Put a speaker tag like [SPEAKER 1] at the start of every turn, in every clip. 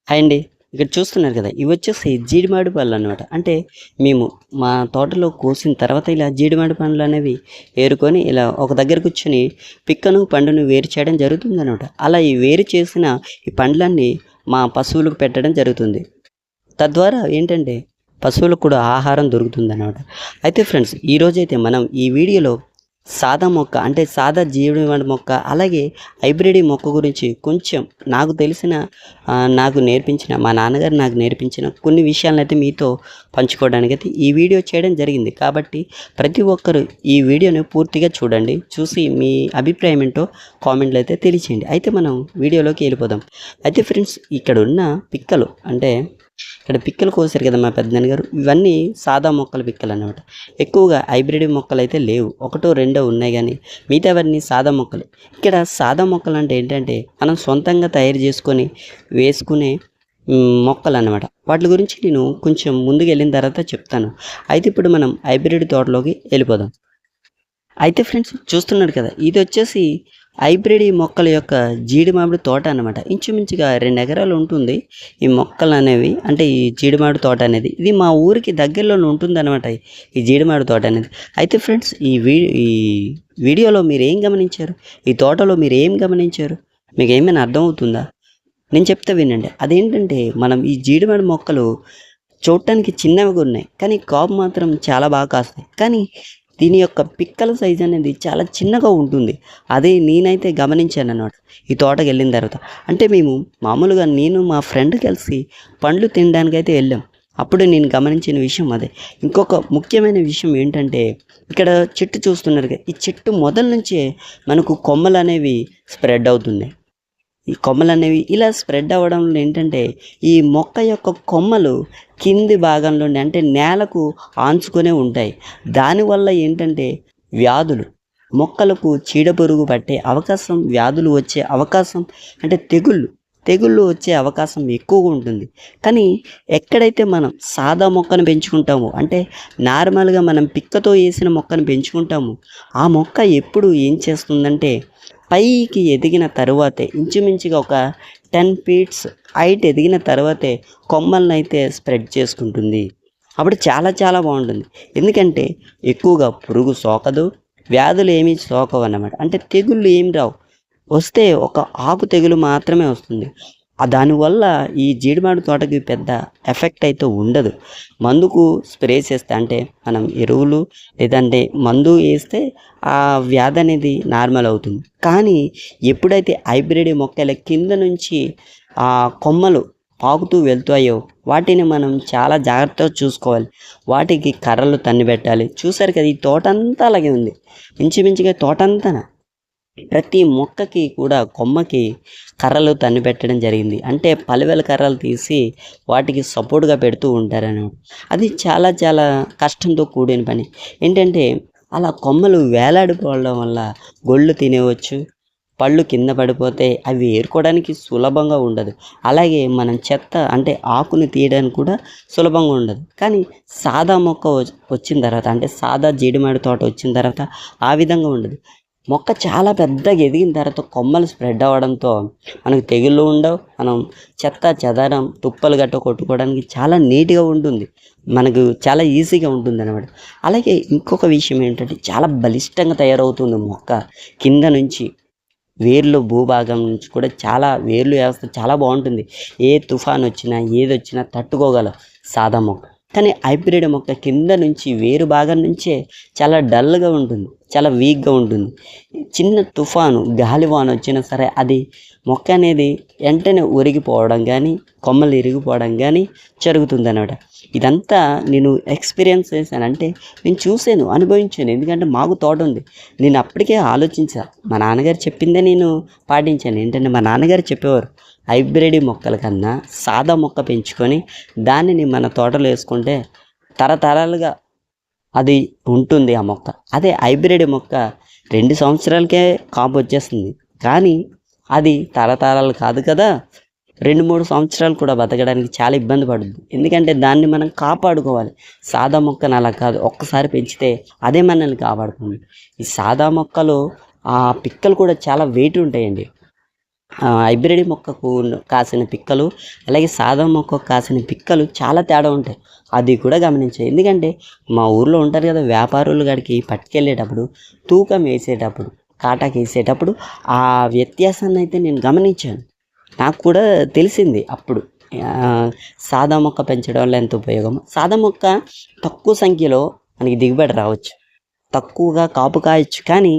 [SPEAKER 1] Hi అండి. ఇక్కడ చూస్తున్నారు కదా! ఇవొచ్చేసి జీడిమాడి పళ్ళనమాట. అంటే మేము మా తోటలో కోసిన తర్వాత ఇలా జీడిమాడి పండ్లనేవి ఏరుకొని ఇలా ఒక దగ్గర కూర్చొని పిక్కను, పండును వేరు చేయడం జరుగుతుందనమాట. అలా ఈ వేరు చేసిన ఈ పండ్లన్నీ మా పశువులకు పెట్టడం జరుగుతుంది. తద్వారా ఏంటంటే పశువులకు కూడా ఆహారం దొరుకుతుందనమాట. అయితే ఫ్రెండ్స్ ఈరోజైతే మనం ఈ వీడియోలో సాదా మొక్క అంటే సాదా జీడిమాడి మొక్క అలాగే హైబ్రిడ్ మొక్క గురించి కొంచెం నాకు తెలిసిన నాకు నేర్పించిన మా నాన్నగారు నాకు నేర్పించిన కొన్ని విషయాలనైతే మీతో పంచుకోవడానికైతే ఈ వీడియో చేయడం జరిగింది. కాబట్టి ప్రతి ఒక్కరు ఈ వీడియోని పూర్తిగా చూడండి. చూసి మీ అభిప్రాయం ఏంటో కామెంట్లో అయితే తెలియచేయండి. అయితే మనం వీడియోలోకి వెళ్ళిపోదాం. అయితే ఫ్రెండ్స్ ఇక్కడ ఉన్న పిక్కలు అంటే ఇక్కడ పిక్కలు కోసారు కదా మా పెద్దనాన్నగారు, ఇవన్నీ సాదా మొక్కల పిక్కలు అన్నమాట. ఎక్కువగా హైబ్రిడ్ మొక్కలు అయితే లేవు, ఒకటో రెండో ఉన్నాయి కానీ మిగతావన్నీ సాదా మొక్కలు. ఇక్కడ సాదా మొక్కలు అంటే ఏంటంటే మనం సొంతంగా తయారు చేసుకొని వేసుకునే మొక్కలు అన్నమాట. వాటి గురించి నేను కొంచెం ముందుకు వెళ్ళిన తర్వాత చెప్తాను. అయితే ఇప్పుడు మనం హైబ్రిడ్ తోటలోకి వెళ్ళిపోదాం. అయితే ఫ్రెండ్స్ చూస్తున్నారు కదా, ఇది వచ్చేసి హైబ్రిడ్ ఈ మొక్కల యొక్క జీడి మామిడి తోట అనమాట. ఇంచుమించుగా 2 ఎకరాలు ఉంటుంది ఈ మొక్కలు అనేవి. అంటే ఈ జీడి మామిడి తోట అనేది ఇది మా ఊరికి దగ్గరలోనే ఉంటుంది అనమాట, ఈ జీడి మామిడి తోట అనేది. అయితే ఫ్రెండ్స్ ఈ వీడియోలో మీరు ఏం గమనించారు, ఈ తోటలో మీరు ఏం గమనించారు, మీకు ఏమైనా అర్థమవుతుందా? నేను చెప్తే వినండి. అదేంటంటే మనం ఈ జీడిమాడి మొక్కలు చూడటానికి చిన్నవిగా ఉన్నాయి కానీ కాపు మాత్రం చాలా బాగా కాస్తాయి. కానీ దీని యొక్క పిక్కల సైజ్ అనేది చాలా చిన్నగా ఉంటుంది. అదే నేనైతే గమనించాను అన్నమాట ఈ తోటకి వెళ్ళిన తర్వాత. అంటే మేము మామూలుగా నేను మా ఫ్రెండ్ కలిసి పండ్లు తినడానికైతే వెళ్ళాం. అప్పుడు నేను గమనించిన విషయం అదే. ఇంకొక ముఖ్యమైన విషయం ఏంటంటే ఇక్కడ చెట్టు చూస్తున్నారు కదా, ఈ చెట్టు మొదల నుంచే మనకు కొమ్మలు అనేవి స్ప్రెడ్ అవుతున్నాయి. ఈ కొమ్మలు అనేవి ఇలా స్ప్రెడ్ అవ్వడంలో ఏంటంటే ఈ మొక్క యొక్క కొమ్మలు కింది భాగంలోనే అంటే నేలకు ఆంచుకొనే ఉంటాయి. దానివల్ల ఏంటంటే వ్యాధులు, మొక్కలకు చీడపురుగు పట్టే అవకాశం, వ్యాధులు వచ్చే అవకాశం అంటే తెగుళ్ళు వచ్చే అవకాశం ఎక్కువగా ఉంటుంది. కానీ ఎక్కడైతే మనం సాదా మొక్కను పెంచుకుంటామో అంటే నార్మల్గా మనం పిక్కతో వేసిన మొక్కను పెంచుకుంటామో ఆ మొక్క ఎప్పుడు ఏం చేస్తుందంటే పైకి ఎదిగిన తరువాతే ఇంచుమించుగా ఒక 10 ఫీట్స్ హైట్ ఎదిగిన తర్వాతే కొమ్మలను అయితే స్ప్రెడ్ చేసుకుంటుంది. అప్పుడు చాలా చాలా బాగుంటుంది. ఎందుకంటే ఎక్కువగా పురుగు సోకదు, వ్యాధులు ఏమీ సోకవు అన్నమాట. అంటే తెగుళ్ళు ఏమి రావు, వస్తే ఒక ఆకు తెగులు మాత్రమే వస్తుంది. దానివల్ల ఈ జీడిమాడి తోటకి పెద్ద ఎఫెక్ట్ అయితే ఉండదు. మందుకు స్ప్రే చేస్తే అంటే మనం ఎరువులు లేదంటే మందు వేస్తే ఆ వ్యాధి అనేది నార్మల్ అవుతుంది. కానీ ఎప్పుడైతే హైబ్రిడ్ మొక్కల కింద నుంచి ఆ కొమ్మలు పాకుతూ వెళ్తాయో వాటిని మనం చాలా జాగ్రత్తగా చూసుకోవాలి. వాటికి కర్రలు తన్ని పెట్టాలి. చూసారు కదా, ఈ తోట అంతా అలాగే ఉంది. ఇంచుమించుగా తోట అంతా ప్రతి మొక్కకి కూడా కొమ్మకి కర్రలు తన్ని పెట్టడం జరిగింది. అంటే పలివెల కర్రలు తీసి వాటికి సపోర్ట్గా పెడుతూ ఉంటారనమాట. అది చాలా చాలా కష్టంతో కూడిన పని. ఏంటంటే అలా కొమ్మలు వేలాడిపోవడం వల్ల గొళ్ళు తినేవచ్చు, పళ్ళు కింద పడిపోతే అవి ఏరుకోవడానికి సులభంగా ఉండదు. అలాగే మనం చెత్త అంటే ఆకుని తీయడానికి కూడా సులభంగా ఉండదు. కానీ సాదా మొక్క వచ్చిన తర్వాత అంటే సాదా జీడిమాడి తోట వచ్చిన తర్వాత ఆ విధంగా ఉండదు. మొక్క చాలా పెద్దగా ఎదిగిన తర్వాత కొమ్మలు స్ప్రెడ్ అవ్వడంతో మనకు తెగుళ్ళు ఉండవు. మనం చెత్త చెదారం తుప్పలు గట్ట కొట్టుకోవడానికి చాలా నీట్గా ఉంటుంది, మనకు చాలా ఈజీగా ఉంటుంది అనమాట. అలాగే ఇంకొక విషయం ఏంటంటే చాలా బలిష్టంగా తయారవుతుంది మొక్క. కింద నుంచి వేర్లు భూభాగం నుంచి కూడా చాలా వేర్లు వ్యవస్థ చాలా బాగుంటుంది. ఏ తుఫాన్ వచ్చినా ఏది వచ్చినా తట్టుకోగల సాదా మొక్క. కానీ హైబ్రిడ్ మొక్క కింద నుంచి వేరు భాగం నుంచే చాలా డల్గా ఉంటుంది, చాలా వీక్గా ఉంటుంది. చిన్న తుఫాను గాలివాన వచ్చినా సరే అది మొక్క అనేది వెంటనే ఒరిగిపోవడం కానీ కొమ్మలు ఇరిగిపోవడం కానీ జరుగుతుంది అన్నమాట. ఇదంతా నేను ఎక్స్పీరియన్స్ చేశాను, అంటే నేను చూశాను, అనుభవించాను. ఎందుకంటే మాకు తోట ఉంది. నేను అప్పటికే ఆలోచించాను, మా నాన్నగారు చెప్పిందే నేను పాటించాను. ఏంటంటే మా నాన్నగారు చెప్పేవారు హైబ్రిడ్ మొక్కల కన్నా సాదా మొక్క పెంచుకొని దానిని మన తోటలో వేసుకుంటే తరతరాలుగా అది ఉంటుంది ఆ మొక్క. అదే హైబ్రిడ్ మొక్క 2 సంవత్సరాలకే కాపు వచ్చేస్తుంది. కానీ అది తరతరాలు కాదు కదా, 2-3 సంవత్సరాలు కూడా బతకడానికి చాలా ఇబ్బంది పడుతుంది. ఎందుకంటే దాన్ని మనం కాపాడుకోవాలి. సాదా మొక్కను అలా కాదు, ఒక్కసారి పెంచితే అదే మనల్ని కాపాడుతుంది. ఈ సాదా మొక్కలు ఆ పిక్కలు కూడా చాలా వెయిట్ ఉంటాయండి. హైబ్రిడ్ మొక్కకు కాసిన పిక్కలు అలాగే సాదా మొక్కకు కాసిన పిక్కలు చాలా తేడా ఉంటాయి. అది కూడా గమనించాయి. ఎందుకంటే మా ఊర్లో ఉంటారు కదా వ్యాపారులు కాడికి పట్టుకెళ్ళేటప్పుడు తూకం వేసేటప్పుడు కాటాకి వేసేటప్పుడు ఆ వ్యత్యాసాన్ని అయితే నేను గమనించాను. నాకు కూడా తెలిసింది అప్పుడు సాదా మొక్క పెంచడం వల్ల ఎంత ఉపయోగం. సాదా మొక్క తక్కువ సంఖ్యలో మనకి దిగుబడి రావచ్చు, తక్కువగా కాపు కాయచ్చు, కానీ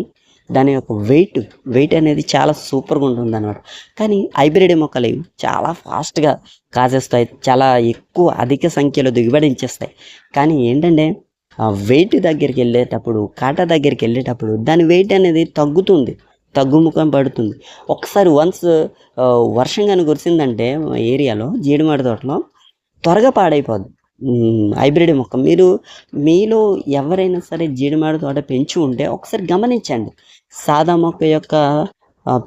[SPEAKER 1] దాని యొక్క వెయిట్ అనేది చాలా సూపర్గా ఉంటుంది అనమాట. కానీ హైబ్రిడ్ మొక్కలు చాలా ఫాస్ట్గా కాసేస్తాయి, చాలా ఎక్కువ అధిక సంఖ్యలో దిగుబడించేస్తాయి. కానీ ఏంటంటే వెయిట్ దగ్గరికి వెళ్ళేటప్పుడు కాటా దగ్గరికి వెళ్ళేటప్పుడు దాని వెయిట్ అనేది తగ్గుముఖం పడుతుంది. ఒకసారి వన్స్ వర్షం కానీ కురిసిందంటే ఏరియాలో జీడిమాడి తోటలో త్వరగా పాడైపోద్ది హైబ్రిడ్ మొక్క. మీలో ఎవరైనా సరే జీడిమాడి తోట పెంచి ఉంటే ఒకసారి గమనించండి. సాదా మొక్క యొక్క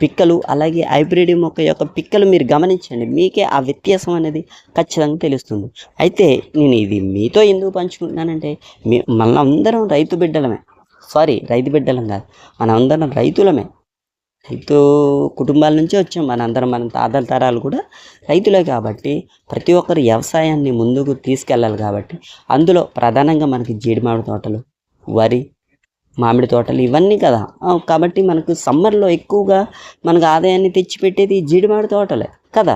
[SPEAKER 1] పిక్కలు అలాగే హైబ్రిడ్ మొక్క యొక్క పిక్కలు మీరు గమనించండి, మీకే ఆ వ్యత్యాసం అనేది ఖచ్చితంగా తెలుస్తుంది. అయితే నేను ఇది మీతో ఎందుకు పంచుకుంటున్నానంటే మనందరం రైతు బిడ్డలం కాదు, మనందరం రైతులమే. రైతు కుటుంబాల నుంచే వచ్చాం మనందరం, మన తాతల తరాలు కూడా రైతులే. కాబట్టి ప్రతి ఒక్కరు వ్యవసాయాన్ని ముందుకు తీసుకెళ్ళాలి. కాబట్టి అందులో ప్రధానంగా మనకి జీడిమామిడి తోటలు, వరి, మామిడి తోటలు ఇవన్నీ కదా. కాబట్టి మనకు సమ్మర్లో ఎక్కువగా మనకు ఆదాయాన్ని తెచ్చిపెట్టేది ఈ జీడిమామిడి తోటలే కదా.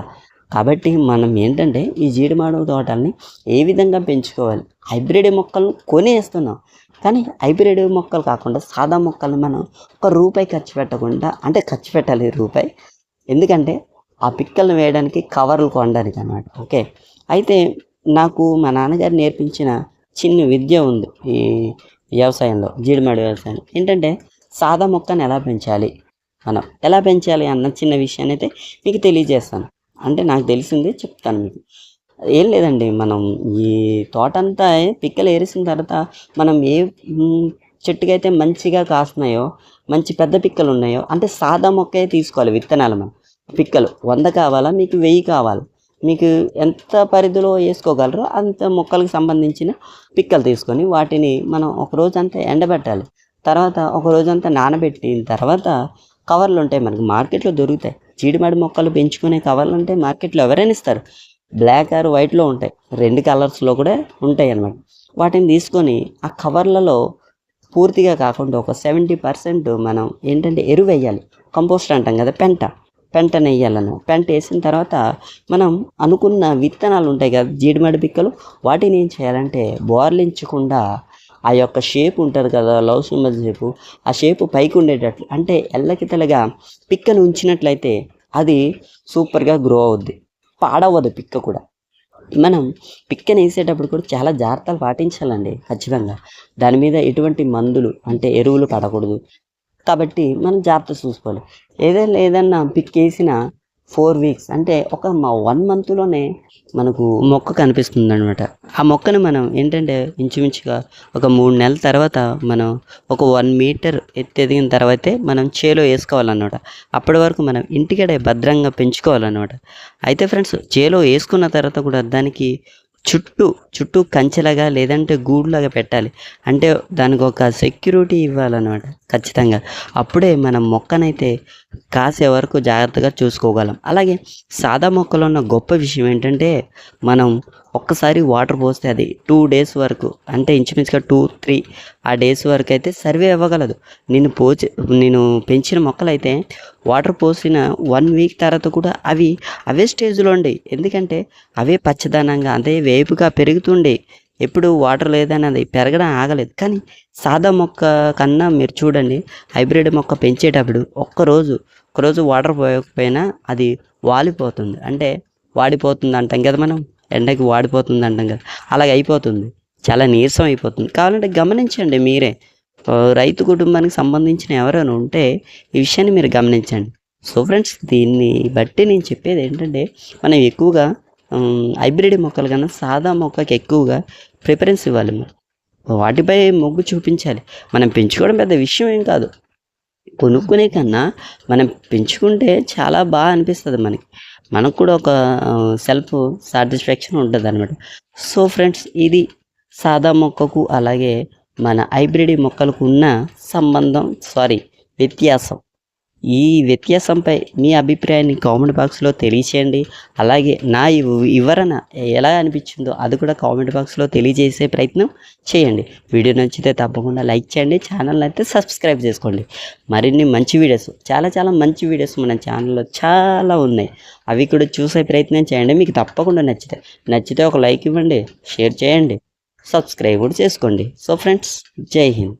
[SPEAKER 1] కాబట్టి మనం ఏంటంటే ఈ జీడిమామిడి తోటల్ని ఏ విధంగా పెంచుకోవాలి. హైబ్రిడ్ మొక్కలను కొనేస్తున్నాం, కానీ హైబ్రిడ్ మొక్కలు కాకుండా సాదా మొక్కలు మనం ₹1 ఖర్చు పెట్టకుండా, అంటే ఖర్చు పెట్టాలి రూపాయి, ఎందుకంటే ఆ పిక్కలను వేయడానికి కవర్లు కొనడానికి అన్నమాట. ఓకే, అయితే నాకు మా నాన్నగారు నేర్పించిన చిన్న విద్య ఉంది ఈ వ్యవసాయంలో, జీడిమాడి వ్యవసాయం. ఏంటంటే సాదా మొక్కను మనం ఎలా పెంచాలి అన్న చిన్న విషయాన్ని అయితే మీకు తెలియజేస్తాను. అంటే నాకు తెలిసిందే చెప్తాను మీకు. ఏం లేదండి, మనం ఈ తోటంతా పిక్కలు ఏరిసిన తర్వాత మనం ఏ చెట్టుకైతే మంచిగా కాస్తున్నాయో, మంచి పెద్ద పిక్కలు ఉన్నాయో, అంటే సాదా మొక్కే తీసుకోవాలి విత్తనాలు. మనం పిక్కలు 100 కావాలా, మీకు 1000 కావాలి, మీకు ఎంత పరిధిలో వేసుకోగలరో అంత మొక్కలకు సంబంధించిన పిక్కలు తీసుకొని వాటిని మనం ఒక రోజంతా ఎండబెట్టాలి. తర్వాత ఒక రోజంతా నానబెట్టిన తర్వాత కవర్లు ఉంటాయి, మనకి మార్కెట్లో దొరుకుతాయి. జీడిమాడి మొక్కలు పెంచుకునే కవర్లు ఉంటాయి మార్కెట్లో, ఎవరైనా ఇస్తారు. బ్లాక్ ఆర్ వైట్లో ఉంటాయి, 2 కలర్స్లో కూడా ఉంటాయి అన్నమాట. వాటిని తీసుకొని ఆ కవర్లలో పూర్తిగా కాకుండా ఒక 70% మనం ఏంటంటే ఎరువు వేయాలి. కంపోస్ట్ అంటాం కదా, పెంటను వేయాలన్నమాట. పెంట వేసిన తర్వాత మనం అనుకున్న విత్తనాలు ఉంటాయి కదా జీడిమాడి పిక్కలు, వాటిని ఏం చేయాలంటే బోర్లించకుండా ఆ యొక్క షేప్ ఉంటుంది కదా, లవ్ సింబల్ షేపు, ఆ షేపు పైకి ఉండేటట్లు, అంటే ఎల్లకితలుగా పిక్కను ఉంచినట్లయితే అది సూపర్గా గ్రో అవుద్ది, పాడవదు పిక్క కూడా. మనం పిక్కను వేసేటప్పుడు కూడా చాలా జాగ్రత్తలు పాటించాలండి ఖచ్చితంగా. దాని మీద ఎటువంటి మందులు అంటే ఎరువులు పడకూడదు. కాబట్టి మనం జాగ్రత్త చూసుకోవాలి. ఏదన్నా పిక్కేసిన 4 వీక్స్ అంటే ఒక 1 మంత్లోనే మనకు మొక్క కనిపిస్తుంది అనమాట. ఆ మొక్కను మనం ఏంటంటే ఇంచుమించుగా ఒక 3 నెలల తర్వాత మనం ఒక 1 మీటర్ ఎదిగిన తర్వాతే మనం చేలో వేసుకోవాలన్నమాట. అప్పటి వరకు మనం ఇంటికడే భద్రంగా పెంచుకోవాలన్నమాట. అయితే ఫ్రెండ్స్, చేలో వేసుకున్న తర్వాత కూడా దానికి చుట్టూ కంచెలాగా లేదంటే గూడులాగా పెట్టాలి. అంటే దానికి ఒక సెక్యూరిటీ ఇవ్వాలన్నమాట ఖచ్చితంగా. అప్పుడే మనం మొక్కనైతే కాసే వరకు జాగ్రత్తగా చూసుకోగలం. అలాగే సాదా మొక్కలో ఉన్న గొప్ప విషయం ఏంటంటే మనం ఒక్కసారి వాటర్ పోస్తే అది 2 డేస్ వరకు, అంటే ఇంచుమించుగా 2-3 ఆ డేస్ వరకు అయితే సర్వే అవ్వగలదు. నేను పెంచిన మొక్కలైతే వాటర్ పోసిన 1 వీక్ తర్వాత కూడా అవే స్టేజ్లో ఉండి, ఎందుకంటే అవే పచ్చదనంగా అదే వేపుగా పెరుగుతుండే. ఎప్పుడు వాటర్ లేదని అది పెరగడం ఆగలేదు. కానీ సాదా మొక్క కన్నా మీరు చూడండి, హైబ్రిడ్ మొక్క పెంచేటప్పుడు ఒకరోజు వాటర్ పోయకపోయినా అది వాలిపోతుంది, అంటే వాడిపోతుంది అంటాం కదా, మనం ఎండకి వాడిపోతుంది అంటాం కదా, అలాగే అయిపోతుంది, చాలా నీరసం అయిపోతుంది. కావాలంటే గమనించండి మీరే, రైతు కుటుంబానికి సంబంధించిన ఎవరైనా ఉంటే ఈ విషయాన్ని మీరు గమనించండి. సో ఫ్రెండ్స్, దీన్ని బట్టి నేను చెప్పేది ఏంటంటే మనం ఎక్కువగా హైబ్రిడ్ మొక్కలు కన్నా సాదా మొక్కకి ఎక్కువగా ప్రిఫరెన్స్ ఇవ్వాలి. వాటిపై మొగ్గు చూపించాలి. మనం పెంచుకోవడం పెద్ద విషయం ఏం కాదు, కొనుక్కునే కన్నా మనం పెంచుకుంటే చాలా బాగా అనిపిస్తుంది. మనకు కూడా ఒక సెల్ఫ్ సాటిస్ఫాక్షన్ ఉంటుంది అనమాట. సో ఫ్రెండ్స్, ఇది సాదా మొక్కకు అలాగే మన హైబ్రిడ్ మొక్కలకు ఉన్న వ్యత్యాసం. ఈ వ్యత్యాసంపై మీ అభిప్రాయాన్ని కామెంట్ బాక్స్లో తెలియచేయండి. అలాగే నా వివరణ ఎలా అనిపించిందో అది కూడా కామెంట్ బాక్స్లో తెలియజేసే ప్రయత్నం చేయండి. వీడియో నచ్చితే తప్పకుండా లైక్ చేయండి, ఛానల్ అయితే సబ్స్క్రైబ్ చేసుకోండి. మరిన్ని మంచి వీడియోస్, చాలా మంచి వీడియోస్ మన ఛానల్లో చాలా ఉన్నాయి. అవి కూడా చూసే ప్రయత్నం చేయండి. మీకు తప్పకుండా నచ్చితే ఒక లైక్ ఇవ్వండి, షేర్ చేయండి, సబ్స్క్రైబ్ కూడా చేసుకోండి. సో ఫ్రెండ్స్, జై హింద్.